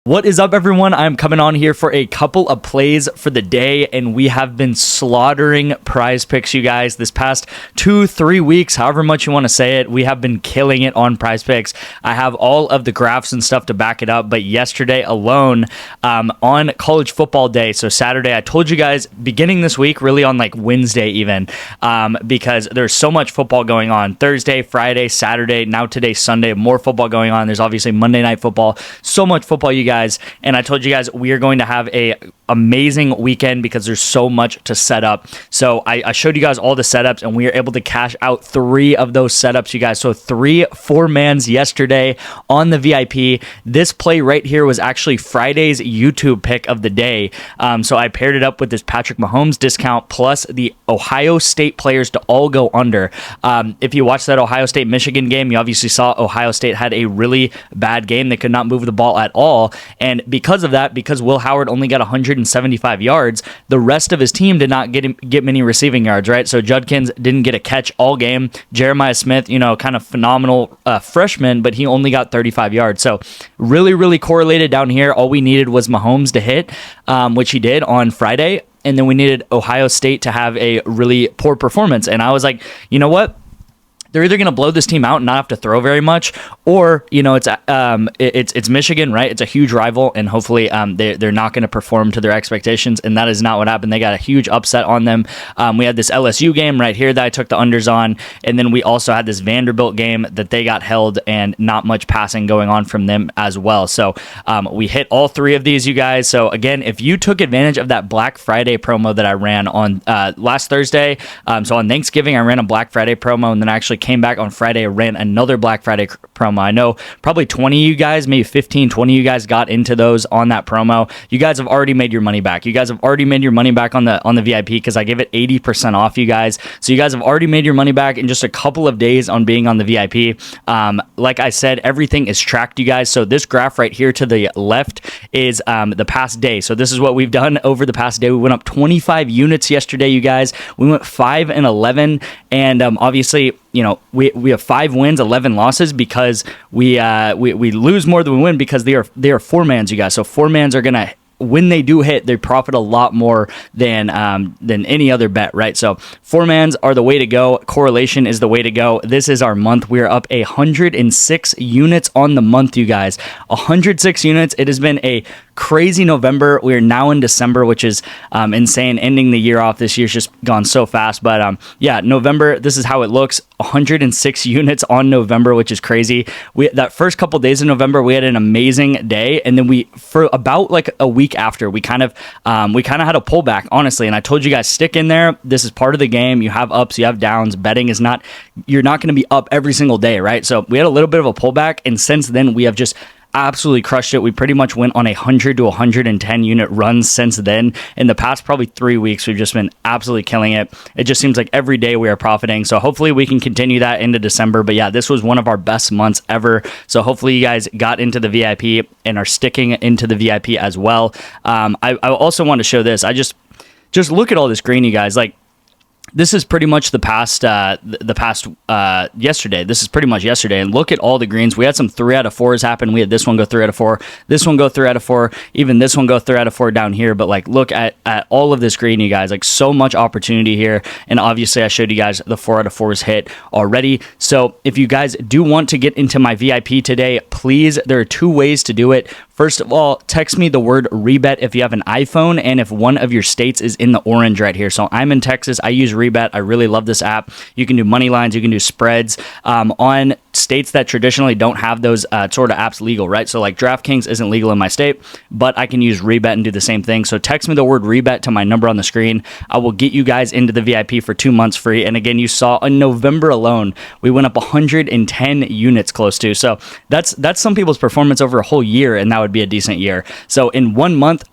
What is up, everyone? I'm coming on here for a couple of plays for the day, and we have been slaughtering Prizepicks, you guys, this past 2-3 weeks, however much you want to say it. We have been killing it on Prizepicks. I have all of the graphs and stuff to back it up, but yesterday alone, on college football day, so Saturday, I told you guys beginning this week, really on like Wednesday even, because there's so much football going on. Thursday, Friday, Saturday, now today, Sunday, more football going on. There's obviously Monday Night Football, so much football, you guys, and I told you guys we are going to have a amazing weekend because there's so much to set up. So I showed you guys all the setups, and we are able to cash out 3 of those setups, you guys. So 3 4-mans yesterday on the VIP. This play right here was actually Friday's YouTube pick of the day. So I paired it up with this Patrick Mahomes discount plus the Ohio State players to all go under. If you watched that Ohio State Michigan game, you obviously saw Ohio State had a really bad game. They could not move the ball at all. And because of that, because Will Howard only got 175 yards, the rest of his team did not get many receiving yards, right? So Judkins didn't get a catch all game. Jeremiah Smith, kind of phenomenal freshman, but he only got 35 yards. So really, really correlated down here. All we needed was Mahomes to hit, which he did on Friday. And then we needed Ohio State to have a really poor performance. And I was like, you know what? They're either going to blow this team out and not have to throw very much, or it's Michigan, right? It's a huge rival, and hopefully they're not going to perform to their expectations, and that is not what happened. They got a huge upset on them. We had this LSU game right here that I took the unders on, and then we also had this Vanderbilt game that they got held, and not much passing going on from them as well. So we hit all 3 of these, you guys. So again, if you took advantage of that Black Friday promo that I ran on last Thursday, so on Thanksgiving I ran a Black Friday promo, and then I actually came back on Friday and ran another Black Friday promo. I know probably 20 of you guys, maybe 15, 20 of you guys got into those on that promo. You guys have already made your money back. You guys have already made your money back on the VIP because I give it 80% off, you guys. So you guys have already made your money back in just a couple of days on being on the VIP. Like I said, everything is tracked, you guys. So this graph right here to the left is the past day. So this is what we've done over the past day. We went up 25 units yesterday, you guys. We went 5 and 11, and obviously, we have 5 wins, 11 losses because we lose more than we win because they are 4-mans, you guys. So 4-mans are gonna, when they do hit, they profit a lot more than any other bet, right? So 4-mans are the way to go. Correlation is the way to go. This is our month. We are up 106 units on the month, you guys. 106 units. It has been a crazy November. We are now in December, which is insane. Ending the year off, this year's just gone so fast. But November, this is how it looks. 106 units on November, which is crazy. That first couple days of November, we had an amazing day, and then for about like a week after, we kind of had a pullback, honestly. And I told you guys, stick in there. This is part of the game. You have ups, you have downs. Betting is not, you're not going to be up every single day, right? So we had a little bit of a pullback, and since then we have just absolutely crushed it. We pretty much went on 100 to 110 unit runs since then. In the past probably 3 weeks, we've just been absolutely killing it. It just seems like every day we are profiting. So hopefully we can continue that into December. But yeah, this was one of our best months ever. So hopefully you guys got into the VIP and are sticking into the VIP as well. I also want to show this. I just look at all this green, you guys. Like, this is pretty much the past yesterday. This is pretty much yesterday. And look at all the greens. We had some 3 out of 4s happen. We had this one go 3 out of 4. This one go 3 out of 4. Even this one go 3 out of 4 down here. But like, look at all of this green, you guys. Like, so much opportunity here. And obviously I showed you guys the 4 out of 4s hit already. So if you guys do want to get into my VIP today, please, there are 2 ways to do it. First of all, text me the word rebet if you have an iPhone and if one of your states is in the orange right here. So I'm in Texas. I use Rebet. I really love this app. You can do money lines. You can do spreads on states that traditionally don't have those sort of apps legal, right? So like DraftKings isn't legal in my state, but I can use Rebet and do the same thing. So text me the word Rebet to my number on the screen. I will get you guys into the VIP for 2 months free. And again, you saw in November alone, we went up 110 units close to. So that's some people's performance over a whole year, and that would be a decent year. So in 1 month,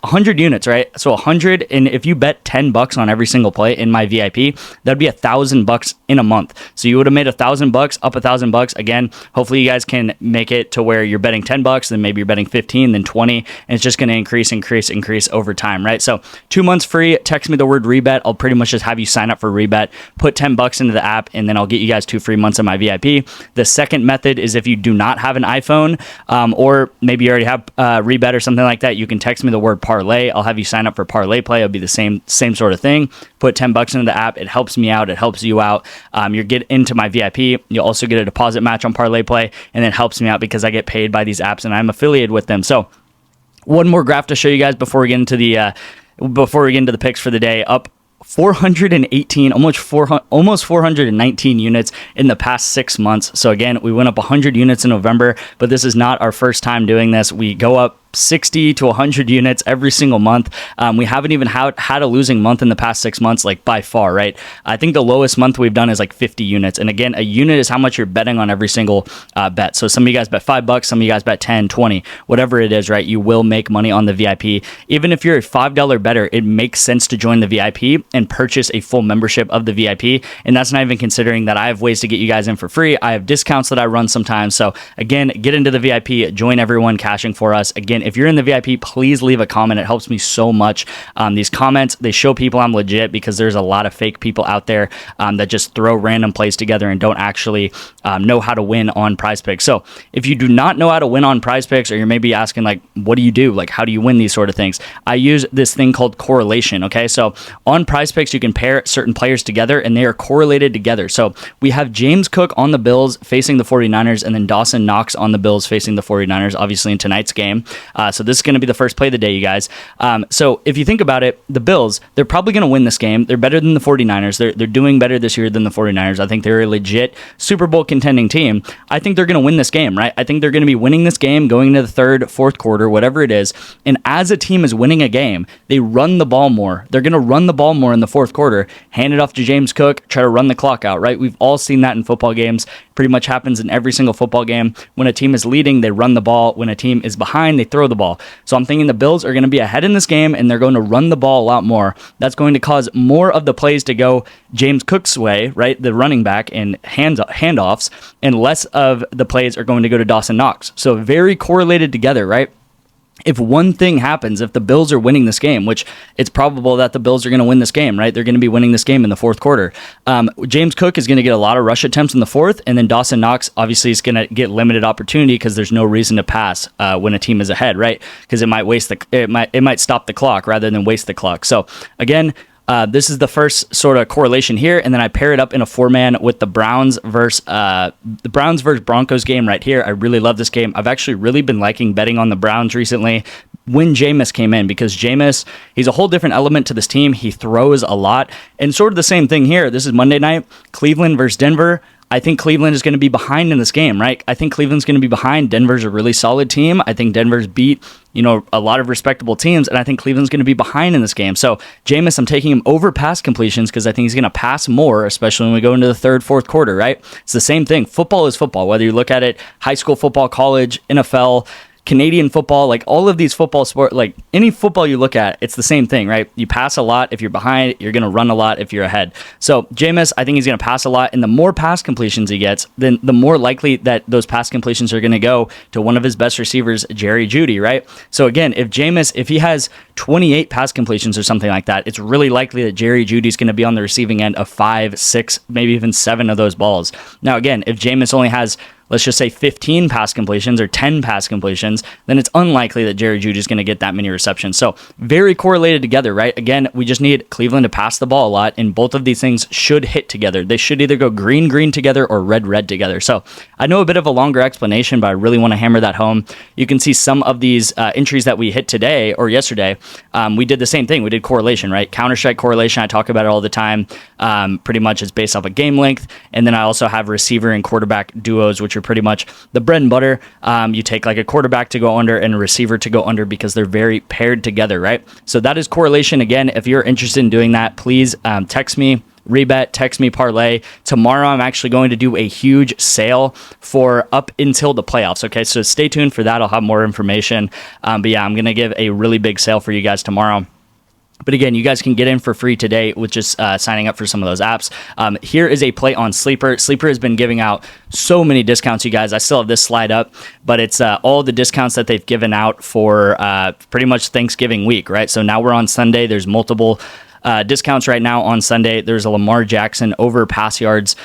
100 units, right? So 100, and if you bet $10 on every single play in my VIP, that'd be $1,000 in a month. So you would have made $1,000, up $1,000. Again, hopefully you guys can make it to where you're betting $10, then maybe you're betting 15, then 20, and it's just going to increase over time, right? So 2 months free. Text me the word rebet. I'll pretty much just have you sign up for rebet, put $10 into the app, and then I'll get you guys 2 free months of my VIP. The second method is if you do not have an iPhone, or maybe you already have rebet or something like that, you can text me the word parlay. I'll have you sign up for parlay play. It'll be the same sort of thing. Put $10 into the app. It helps me out. It helps you out. You get into my VIP. You'll also get a deposit match on parlay play, and it helps me out because I get paid by these apps and I'm affiliated with them. So one more graph to show you guys before we get into the picks for the day. Up 418, almost 419 units in the past 6 months. So again, we went up 100 units in November, but this is not our first time doing this. We go up 60 to 100 units every single month. We haven't even had a losing month in the past 6 months, like by far, right? I think the lowest month we've done is like 50 units. And again, a unit is how much you're betting on every single bet. So some of you guys bet $5, some of you guys bet 10, 20, whatever it is, right? You will make money on the VIP. Even if you're a $5 bettor, it makes sense to join the VIP and purchase a full membership of the VIP. And that's not even considering that I have ways to get you guys in for free. I have discounts that I run sometimes. So again, get into the VIP, join everyone cashing for us. Again, if you're in the VIP, please leave a comment. It helps me so much. These comments, they show people I'm legit, because there's a lot of fake people out there that just throw random plays together and don't actually know how to win on Prizepicks. So if you do not know how to win on Prizepicks, or you're maybe asking like, what do you do? Like, how do you win these sort of things? I use this thing called correlation. Okay. So on Prizepicks, you can pair certain players together and they are correlated together. So we have James Cook on the Bills facing the 49ers, and then Dawson Knox on the Bills facing the 49ers, obviously in tonight's game. So this is going to be the first play of the day, you guys. So if you think about it, the Bills, they're probably going to win this game. They're better than the 49ers. They're doing better this year than the 49ers. I think they're a legit Super Bowl contending team. I think they're going to win this game, right? I think they're going to be winning this game going into the third, fourth quarter, whatever it is. And as a team is winning a game, they run the ball more. They're going to run the ball more in the fourth quarter, hand it off to James Cook, try to run the clock out, right? We've all seen that in football games. Pretty much happens in every single football game. When a team is leading, they run the ball. When a team is behind, they throw the ball. So I'm thinking the Bills are going to be ahead in this game, and they're going to run the ball a lot more. That's going to cause more of the plays to go James Cook's way, right? The running back and handoffs, and less of the plays are going to go to Dawson Knox. So very correlated together, right? If one thing happens, if the Bills are winning this game, which it's probable that the Bills are going to win this game, right? They're going to be winning this game in the fourth quarter. James Cook is going to get a lot of rush attempts in the fourth, and then Dawson Knox obviously is going to get limited opportunity because there's no reason to pass when a team is ahead, right? Because it might stop the clock rather than waste the clock. So again, this is the first sort of correlation here, and then I pair it up in a 4-man with the Browns versus Broncos game right here. I really love this game. I've actually really been liking betting on the Browns recently when Jameis came in, because Jameis, he's a whole different element to this team. He throws a lot, and sort of the same thing here. This is Monday night, Cleveland versus Denver. I think Cleveland is going to be behind in this game, right? I think Cleveland's going to be behind. Denver's a really solid team. I think Denver's beat, a lot of respectable teams, and I think Cleveland's going to be behind in this game. So Jameis, I'm taking him over pass completions because I think he's going to pass more, especially when we go into the third, fourth quarter, right? It's the same thing. Football is football, whether you look at it, high school football, college, NFL, Canadian football, like all of these football sport, like any football you look at, it's the same thing, right? You pass a lot. If you're behind, you're going to run a lot if you're ahead. So Jameis, I think he's going to pass a lot, and the more pass completions he gets, then the more likely that those pass completions are going to go to one of his best receivers, Jerry Jeudy, right? So again, if he has 28 pass completions or something like that, it's really likely that Jerry Jeudy is going to be on the receiving end of 5, 6, maybe even 7 of those balls. Now again, if Jameis only has, let's just say 15 pass completions or 10 pass completions, then it's unlikely that Jerry Jeudy is going to get that many receptions. So very correlated together, right? Again, we just need Cleveland to pass the ball a lot, and both of these things should hit together. They should either go green together or red together. So I know a bit of a longer explanation, but I really want to hammer that home. You can see some of these entries that we hit today or yesterday. We did the same thing. We did correlation, right? Counter-strike correlation. I talk about it all the time. Pretty much it's based off of game length. And then I also have receiver and quarterback duos, which are pretty much the bread and butter. You take like a quarterback to go under and a receiver to go under because they're very paired together, right? So that is correlation. Again, if you're interested in doing that, please text me rebet, text me parlay. Tomorrow I'm actually going to do a huge sale for up until the playoffs. Okay, so stay tuned for that. I'll have more information. But yeah, I'm going to give a really big sale for you guys tomorrow. But again, you guys can get in for free today with just signing up for some of those apps. Here is a play on Sleeper. Sleeper has been giving out so many discounts, you guys. I still have this slide up, but it's all the discounts that they've given out for pretty much Thanksgiving week, right? So now we're on Sunday. There's multiple discounts right now on Sunday. There's a Lamar Jackson over pass yards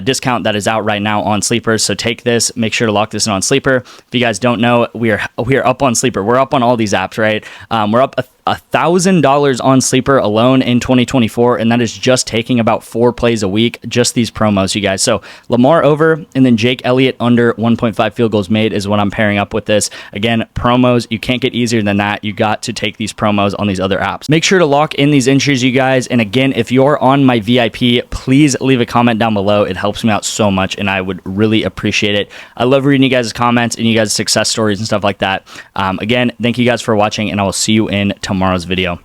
discount that is out right now on Sleeper. So take this, make sure to lock this in on Sleeper. If you guys don't know, we are up on Sleeper. We're up on all these apps, right? We're up $1,000 on Sleeper alone in 2024, and that is just taking about 4 plays a week, just these promos, you guys. So Lamar over, and then Jake Elliott under 1.5 field goals made is what I'm pairing up with this. Again, promos, you can't get easier than that. You got to take these promos on these other apps. Make sure to lock in these entries, you guys. And again, if you're on my VIP, please leave a comment down below. It helps me out so much, and I would really appreciate it. I love reading you guys' comments and you guys' success stories and stuff like that. Again, thank you guys for watching, and I will see you in tomorrow's video.